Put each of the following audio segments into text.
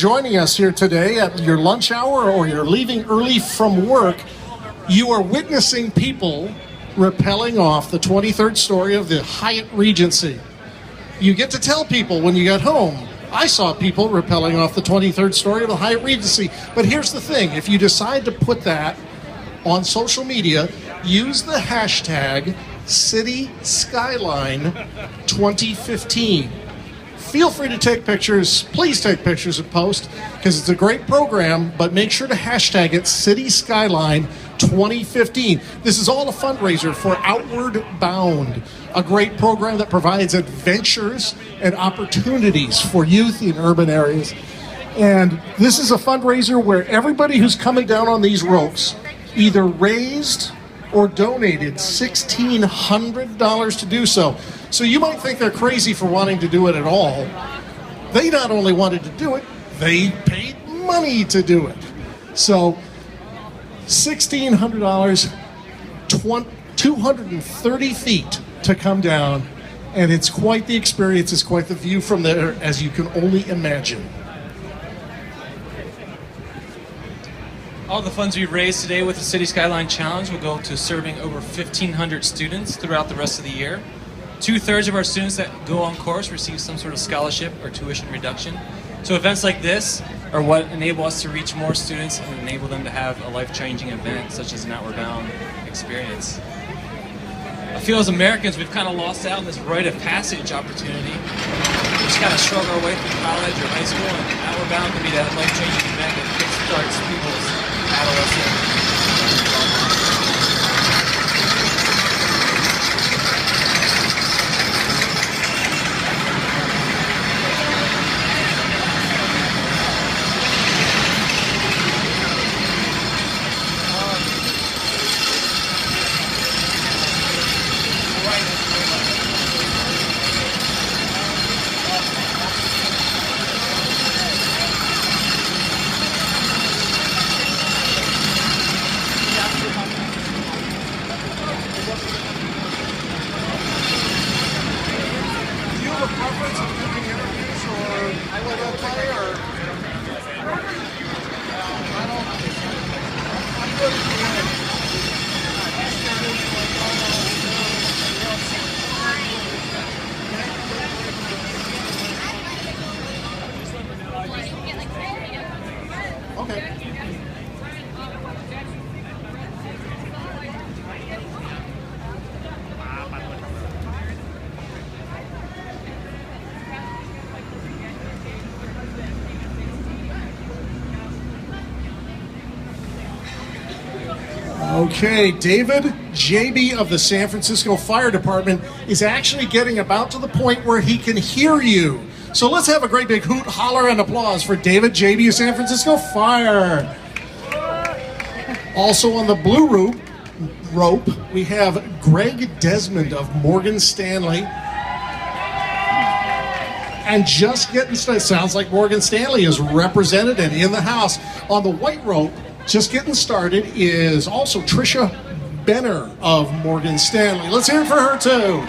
joining us here today at your lunch hour or you're leaving early from work, you are witnessing people rappelling off the 23rd story of the Hyatt Regency. You get to tell people when you get home, I saw people rappelling off the 23rd story of the Hyatt Regency. But here's the thing, if you decide to put that on social media, use the hashtag CitySkyline2015. Feel free to take pictures. Please take pictures and post, because it's a great program, but make sure to hashtag it CitySkyline2015. This is all a fundraiser for Outward Bound, a great program that provides adventures and opportunities for youth in urban areas. And this is a fundraiser where everybody who's coming down on these ropes either raised or donated $1,600 to do so. So you might think they're crazy for wanting to do it at all. They not only wanted to do it, they paid money to do it. So $1,600, 230 feet to come down, and it's quite the experience. It's quite the view from there, as you can only imagine. All the funds we've raised today with the City Skyline Challenge will go to serving over 1,500 students throughout the rest of the year. 2/3 of our students that go on course receive some sort of scholarship or tuition reduction. So events like this are what enable us to reach more students and enable them to have a life-changing event such as an Outward Bound experience. I feel as Americans we've kind of lost out on this rite of passage opportunity. We just kind of shrug our way through college or high school, and Outward Bound can be that life-changing event that kickstarts people's adolescence. Okay, David JB of the San Francisco Fire Department is actually getting about to the point where he can hear you. So let's have a great big hoot, holler, and applause for David JB of San Francisco Fire. Also on the blue rope, we have Greg Desmond of Morgan Stanley. And just getting started, sounds like Morgan Stanley is represented and in the house. On the white rope, just getting started, is also Trisha Benner of Morgan Stanley. Let's hear it for her too.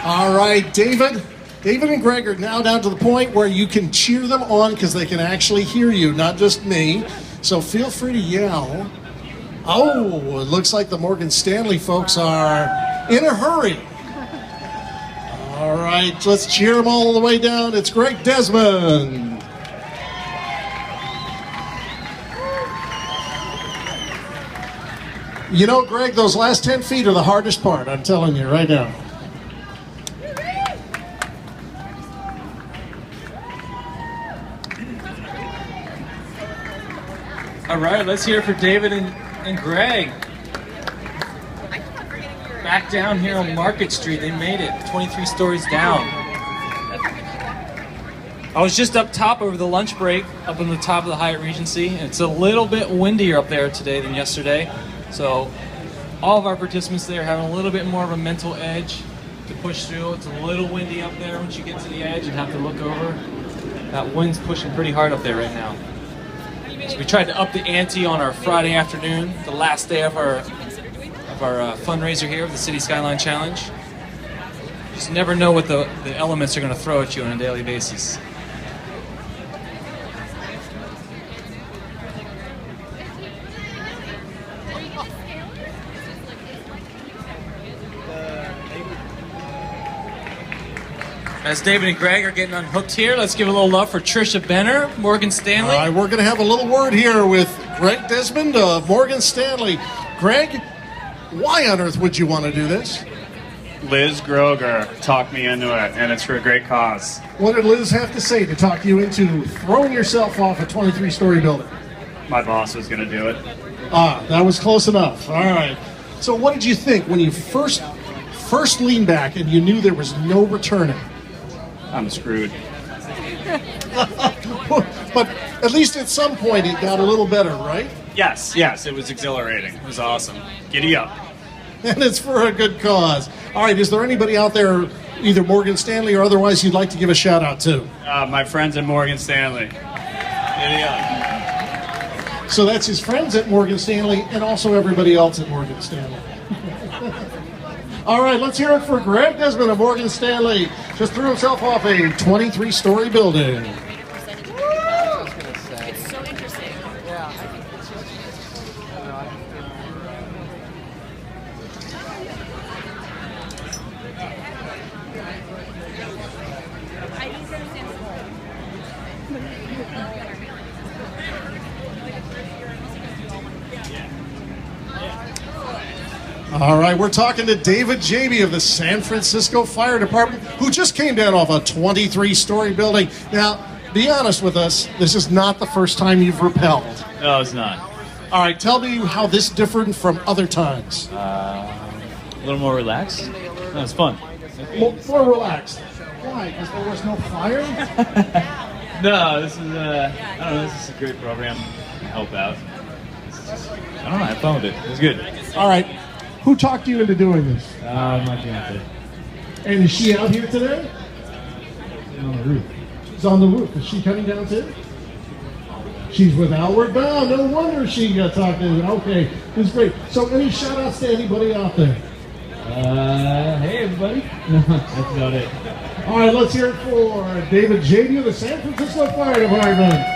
All right, David and Greg are now down to the point where you can cheer them on because they can actually hear you, not just me. So feel free to yell. Oh, it looks like the Morgan Stanley folks are in a hurry. All right, let's cheer them all the way down. It's Greg Desmond. You know, Greg, those last 10 feet are the hardest part, I'm telling you right now. All right, let's hear it for David and Greg. Back down here on Market Street, they made it 23 stories down. I was just up top over the lunch break, up on the top of the Hyatt Regency, and it's a little bit windier up there today than yesterday. So all of our participants there having a little bit more of a mental edge to push through. It's a little windy up there once you get to the edge and have to look over. That wind's pushing pretty hard up there right now. So we tried to up the ante on our Friday afternoon, the last day of our fundraiser here with the City Skyline Challenge. Just never know what the elements are going to throw at you on a daily basis. As David and Greg are getting unhooked here, let's give a little love for Trisha Benner, Morgan Stanley. All right, we're going to have a little word here with Greg Desmond of Morgan Stanley. Greg, why on earth would you want to do this? Liz Groger talked me into it, and it's for a great cause. What did Liz have to say to talk you into throwing yourself off a 23-story building? My boss was going to do it. Ah, that was close enough. All right. So what did you think when you first leaned back and you knew there was no returning? I'm screwed. But at least at some point it got a little better, right? Yes, it was exhilarating. It was awesome. Giddy up. And it's for a good cause. All right, is there anybody out there, either Morgan Stanley or otherwise, you'd like to give a shout out to? My friends at Morgan Stanley. Giddy up. So that's his friends at Morgan Stanley and also everybody else at Morgan Stanley. All right, let's hear it for Greg Desmond of Morgan Stanley. Just threw himself off a 23-story building. It's so interesting. Yeah, I think it's just, All right, we're talking to David Jamie of the San Francisco Fire Department, who just came down off a 23-story building. Now, be honest with us, this is not the first time you've rappelled. No, it's not. All right, tell me how this differed from other times. A little more relaxed. No, it's fun. More relaxed. Why? Because there was no fire? No, this is I don't know. This is a great program to help out. I don't know. I found it. It was good. All right, who talked you into doing this? My fiance. And is she out here today? On the roof. She's on the roof. Is she coming down too? She's with Outward Bound. No wonder she got talked to. Okay, this is great. So any shout outs to anybody out there? Hey everybody. That's about it. All right, let's hear it for David Jamie of the San Francisco Fire Department.